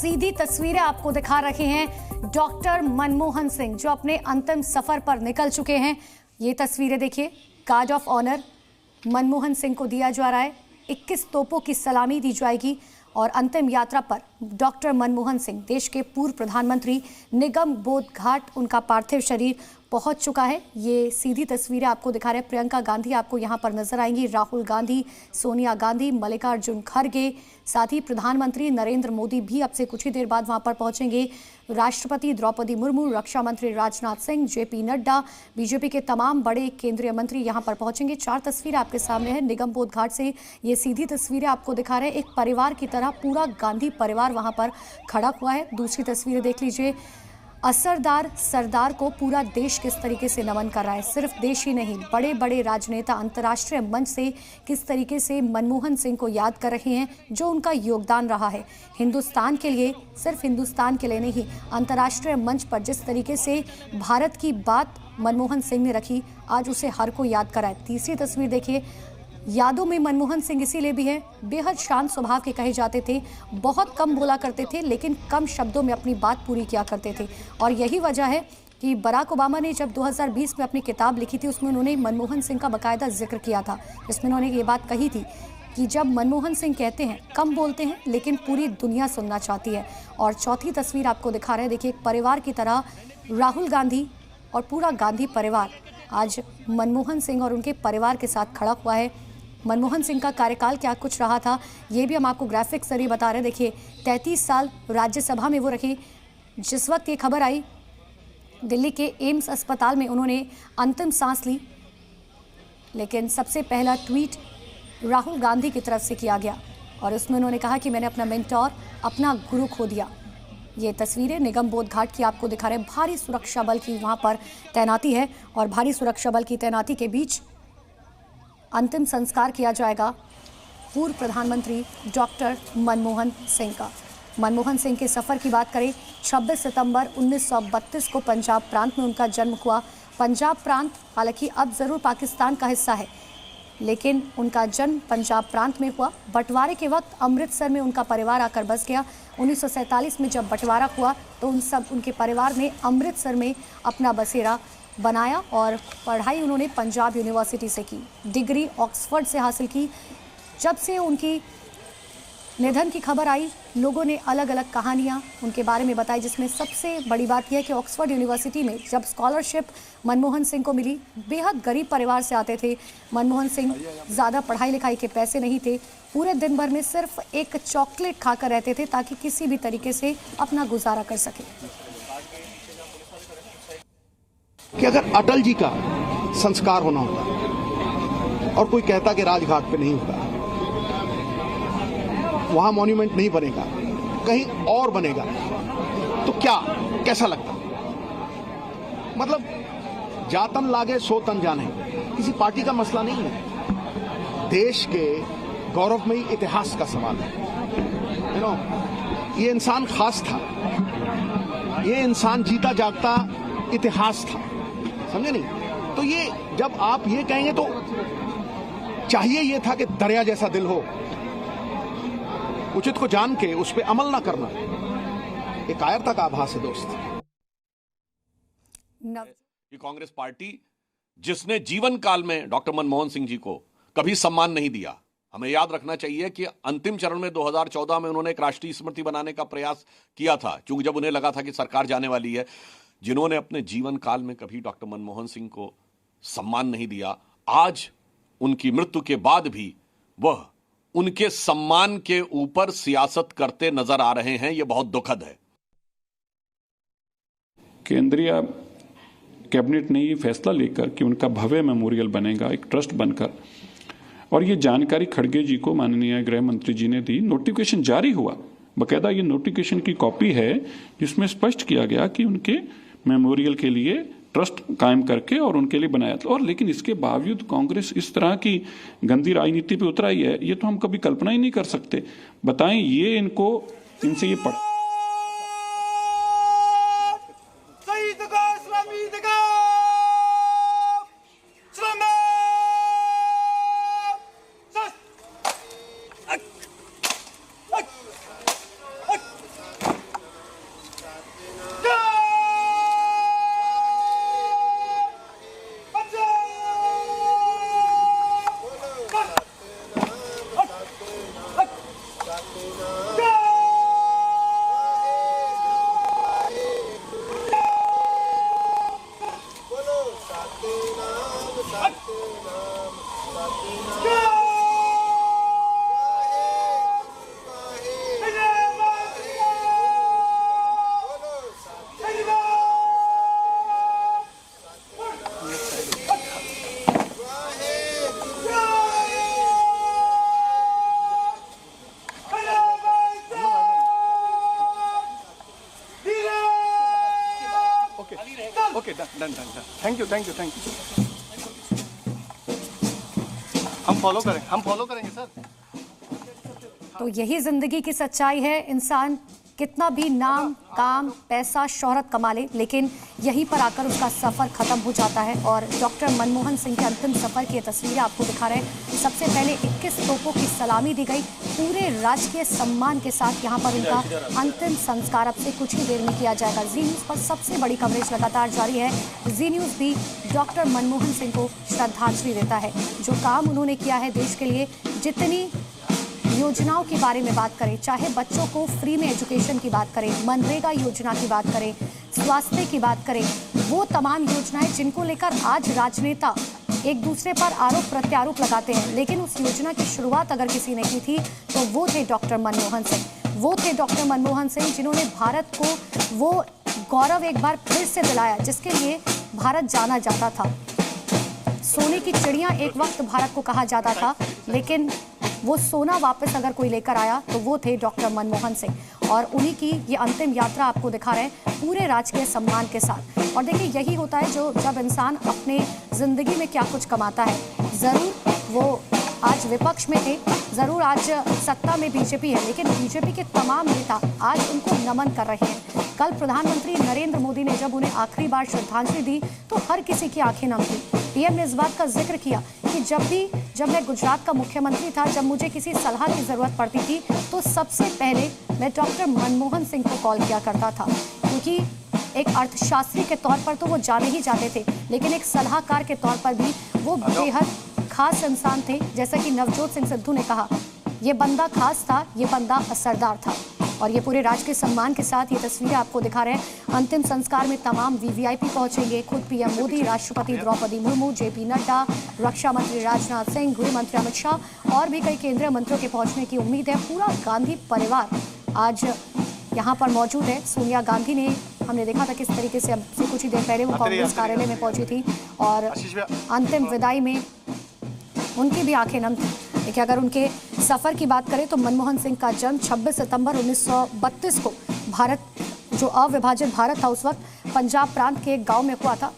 सीधी तस्वीरें आपको दिखा रहे हैं डॉक्टर मनमोहन सिंह, जो अपने अंतिम सफर पर निकल चुके हैं। ये तस्वीरें देखिए, guard of honour Manmohan Singh को दिया जा रहा है। 21 तोपों की सलामी दी जाएगी और अंतिम यात्रा पर डॉक्टर मनमोहन सिंह, देश के पूर्व प्रधानमंत्री, निगम बोध घाट उनका पार्थिव शरीर पहुंच चुका है। ये सीधी तस्वीरें आपको दिखा रहे हैं। प्रियंका गांधी आपको यहां पर नजर आएंगी, राहुल गांधी, सोनिया गांधी, मल्लिकार्जुन खड़गे, साथ ही प्रधानमंत्री नरेंद्र मोदी भी अब से कुछ ही देर बाद वहां पर पहुंचेंगे। राष्ट्रपति द्रौपदी मुर्मू, रक्षा मंत्री राजनाथ सिंह, जेपी नड्डा, बीजेपी के तमाम बड़े केंद्रीय मंत्री यहां पर पहुंचेंगे। 4 तस्वीरें आपके सामने है निगम बोध घाट से। ये सीधी तस्वीरें आपको दिखा रहे हैं। एक परिवार की तरह पूरा गांधी परिवार वहां पर खड़ा हुआ है। दूसरी तस्वीरें देख लीजिए, असरदार सरदार को पूरा देश किस तरीके से नमन कर रहा है। सिर्फ देश ही नहीं, बड़े बड़े राजनेता अंतर्राष्ट्रीय मंच से किस तरीके से मनमोहन सिंह को याद कर रहे हैं, जो उनका योगदान रहा है हिंदुस्तान के लिए। सिर्फ हिंदुस्तान के लिए नहीं, अंतर्राष्ट्रीय मंच पर जिस तरीके से भारत की बात मनमोहन सिंह ने रखी, आज उसे हर कोई याद करा है। तीसरी तस्वीर देखिए, यादों में मनमोहन सिंह इसीलिए भी है, बेहद शांत स्वभाव के कहे जाते थे, बहुत कम बोला करते थे, लेकिन कम शब्दों में अपनी बात पूरी किया करते थे। और यही वजह है कि बराक ओबामा ने जब 2020 में अपनी किताब लिखी थी, उसमें उन्होंने मनमोहन सिंह का बाकायदा जिक्र किया था, जिसमें उन्होंने ये बात कही थी कि जब मनमोहन सिंह कहते हैं, कम बोलते हैं लेकिन पूरी दुनिया सुनना चाहती है। और चौथी तस्वीर आपको दिखा रहे हैं, देखिए, एक परिवार की तरह राहुल गांधी और पूरा गांधी परिवार आज मनमोहन सिंह और उनके परिवार के साथ खड़ा हुआ है। मनमोहन सिंह का कार्यकाल क्या कुछ रहा था, ये भी हम आपको ग्राफिक्स जरिए बता रहे हैं। देखिए, 33 साल राज्यसभा में वो रखे। जिस वक्त ये खबर आई, दिल्ली के एम्स अस्पताल में उन्होंने अंतिम सांस ली, लेकिन सबसे पहला ट्वीट राहुल गांधी की तरफ से किया गया और उसमें उन्होंने कहा कि मैंने अपना मेंटोर, अपना गुरु खो दिया। ये तस्वीरें निगम बोध घाट की आपको दिखा रहे हैं। भारी सुरक्षा बल की वहाँ पर तैनाती है और भारी सुरक्षा बल की तैनाती के बीच अंतिम संस्कार किया जाएगा पूर्व प्रधानमंत्री डॉक्टर मनमोहन सिंह का। मनमोहन सिंह के सफ़र की बात करें, 26 सितंबर 1932 को पंजाब प्रांत में उनका जन्म हुआ। पंजाब प्रांत हालांकि अब ज़रूर पाकिस्तान का हिस्सा है, लेकिन उनका जन्म पंजाब प्रांत में हुआ। बंटवारे के वक्त अमृतसर में उनका परिवार आकर बस गया। 1947 में जब बंटवारा हुआ तो उनके परिवार ने अमृतसर में अपना बसेरा बनाया और पढ़ाई उन्होंने पंजाब यूनिवर्सिटी से की। डिग्री ऑक्सफोर्ड से हासिल की। जब से उनकी निधन की खबर आई, लोगों ने अलग अलग कहानियां उनके बारे में बताई, जिसमें सबसे बड़ी बात यह है कि ऑक्सफोर्ड यूनिवर्सिटी में जब स्कॉलरशिप मनमोहन सिंह को मिली, बेहद गरीब परिवार से आते थे मनमोहन सिंह, ज़्यादा पढ़ाई लिखाई के पैसे नहीं थे, पूरे दिन भर में सिर्फ एक चॉकलेट खाकर रहते थे ताकि किसी भी तरीके से अपना गुजारा कर सके। कि अगर अटल जी का संस्कार होना होता और कोई कहता कि राजघाट पे नहीं होगा, वहां मॉन्यूमेंट नहीं बनेगा, कहीं और बनेगा, तो कैसा लगता? मतलब जातन लागे सो तन जाने, किसी पार्टी का मसला नहीं है, देश के गौरवमयी इतिहास का सवाल है। ये इंसान खास था, ये इंसान जीता जागता इतिहास था, समझे नहीं? तो ये जब आप ये कहेंगे तो चाहिए ये था कि दरिया जैसा दिल हो, उचित को जान के उस पर अमल ना करना, एक कायरता का आभास है दोस्त। ये कांग्रेस पार्टी जिसने जीवन काल में डॉक्टर मनमोहन सिंह जी को कभी सम्मान नहीं दिया। हमें याद रखना चाहिए कि अंतिम चरण में 2014 में उन्होंने एक राष्ट्रीय स्मृति बनाने का प्रयास किया था, क्योंकि जब उन्हें लगा था कि सरकार जाने वाली है। जिन्होंने अपने जीवन काल में कभी डॉक्टर मनमोहन सिंह को सम्मान नहीं दिया, आज उनकी मृत्यु के बाद भी वह उनके सम्मान के ऊपर सियासत करते नजर आ रहे हैं। यह बहुत दुखद है। केंद्रीय कैबिनेट ने ये फैसला लेकर कि उनका भव्य मेमोरियल बनेगा एक ट्रस्ट बनकर, और ये जानकारी खड़गे जी को माननीय गृह मंत्री जी ने दी। नोटिफिकेशन जारी हुआ, बकायदा ये नोटिफिकेशन की कॉपी है जिसमें स्पष्ट किया गया कि उनके मेमोरियल के लिए ट्रस्ट कायम करके और उनके लिए बनाया था। और लेकिन इसके बावजूद कांग्रेस इस तरह की गंदी राजनीति पे उतर आई है, ये तो हम कभी कल्पना ही नहीं कर सकते। बताएं, ये इनसे ये पड़ा। Okay, done. Thank you. हम फॉलो करेंगे सर। तो यही जिंदगी की सच्चाई है। इंसान कितना भी नाम, काम, पैसा, शोहरत कमा ले, लेकिन यहीं पर आकर उसका सफर खत्म हो जाता है। और डॉक्टर मनमोहन सिंह के अंतिम सफर की ये तस्वीरें आपको दिखा रहे हैं। सबसे पहले 21 तोपों की सलामी दी गई, पूरे राजकीय सम्मान के साथ यहाँ पर उनका अंतिम संस्कार अब से कुछ ही देर में किया जाएगा। जी न्यूज़ पर सबसे बड़ी कवरेज लगातार जारी है। जी न्यूज़ भी डॉक्टर मनमोहन सिंह को श्रद्धांजलि देता है। जो काम उन्होंने किया है देश के लिए, जितनी योजनाओं के बारे में बात करें, चाहे बच्चों को फ्री में एजुकेशन की बात करें, मनरेगा योजना की बात करें, स्वास्थ्य की बात करें, वो तमाम योजनाएं जिनको लेकर आज राजनेता एक दूसरे पर आरोप प्रत्यारोप लगाते हैं, लेकिन उस योजना की शुरुआत अगर किसी ने की थी तो वो थे डॉक्टर मनमोहन सिंह। वो थे डॉक्टर मनमोहन सिंह जिन्होंने भारत को वो गौरव एक बार फिर से दिलाया जिसके लिए भारत जाना जाता था। सोने की चिड़िया एक वक्त भारत को कहा जाता था, लेकिन वो सोना वापस अगर कोई लेकर आया तो वो थे डॉक्टर मनमोहन सिंह। और उन्हीं की ये अंतिम यात्रा आपको दिखा रहे हैं पूरे राजकीय सम्मान के साथ। और देखिए, यही होता है जो जब इंसान अपने ज़िंदगी में क्या कुछ कमाता है। ज़रूर वो आज विपक्ष में थे, ज़रूर आज सत्ता में बीजेपी है, लेकिन बीजेपी के तमाम नेता आज उनको नमन कर रहे हैं। कल प्रधानमंत्री नरेंद्र मोदी ने जब उन्हें आखिरी बार श्रद्धांजलि दी तो हर किसी की आंखें नम थी। पीएम ने इस बात का जिक्र किया कि जब मैं गुजरात का मुख्यमंत्री था, जब मुझे किसी सलाह की ज़रूरत पड़ती थी तो सबसे पहले मैं डॉक्टर मनमोहन सिंह को कॉल किया करता था, क्योंकि एक अर्थशास्त्री के तौर पर तो वो जाने ही जाते थे, लेकिन एक सलाहकार के तौर पर भी वो बेहद खास इंसान थे। जैसा कि नवजोत सिंह सिद्धू ने कहा, ये बंदा खास था, ये बंदा असरदार था। और ये पूरे राजकीय सम्मान के साथ ये तस्वीरें आपको दिखा रहे हैं। अंतिम संस्कार में तमाम वीवीआईपी पहुंचेंगे, खुद पीएम मोदी, राष्ट्रपति द्रौपदी मुर्मू, जेपी नड्डा, रक्षा मंत्री राजनाथ सिंह, गृह मंत्री अमित शाह और भी कई केंद्रीय मंत्रियों के पहुंचने की उम्मीद है। पूरा गांधी परिवार आज यहाँ पर मौजूद है। सोनिया गांधी ने, हमने देखा था किस तरीके से अब से कुछ ही देर पहले वो कांग्रेस कार्यालय में पहुंची थी और अंतिम विदाई में उनकी भी आंखें नम थी। देखिए, अगर उनके सफ़र की बात करें तो मनमोहन सिंह का जन्म 26 सितंबर 1932 को भारत, जो अविभाजित भारत था उस वक्त, पंजाब प्रांत के एक गांव में हुआ था।